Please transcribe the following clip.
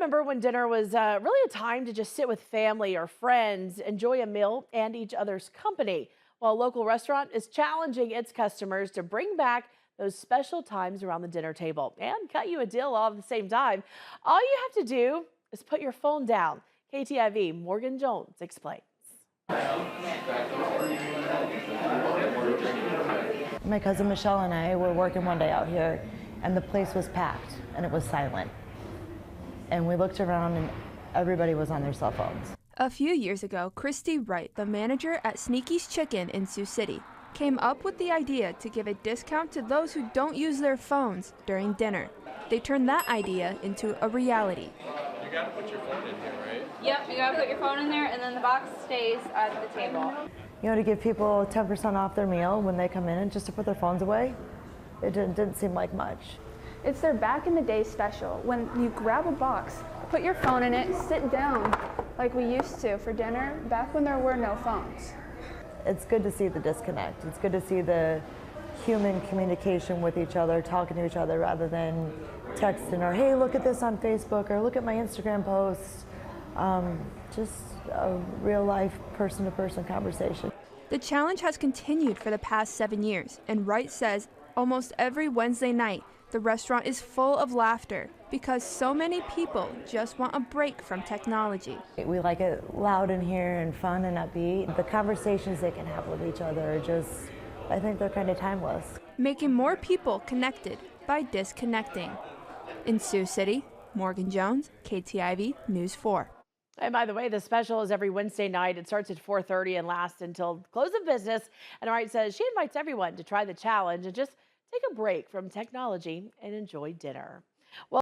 Remember when dinner was really a time to just sit with family or friends, enjoy a meal, and each other's company? Well, a local restaurant is challenging its customers to bring back those special times around the dinner table and cut you a deal all at the same time. All you have to do is put your phone down. KTIV Morgan Jones explains. My cousin Michelle and I were working one day out here, and the place was packed and it was silent. And we looked around and everybody was on their cell phones. A few years ago, Christy Wright, the manager at Sneaky's Chicken in Sioux City, came up with the idea to give a discount to those who don't use their phones during dinner. They turned that idea into a reality. You gotta put your phone in here, right? Yep, you gotta put your phone in there and then the box stays at the table. You know, to give people 10% off their meal when they come in and just to put their phones away, it didn't seem like much. It's their back in the day special. When you grab a box, put your phone in it, sit down like we used to for dinner back when there were no phones. It's good to see the disconnect. It's good to see the human communication with each other, talking to each other rather than texting or, hey, look at this on Facebook or look at my Instagram post. Just a real life person-to-person conversation. The challenge has continued for the past 7 years, and Wright says almost every Wednesday night, the restaurant is full of laughter because so many people just want a break from technology. We like it loud in here and fun and upbeat. The conversations they can have with each other are just, I think they're kind of timeless. Making more people connected by disconnecting. In Sioux City, Morgan Jones, KTIV News 4. And by the way, the special is every Wednesday night. It starts at 4:30 and lasts until close of business. And Wright says she invites everyone to try the challenge and just take a break from technology and enjoy dinner. Well,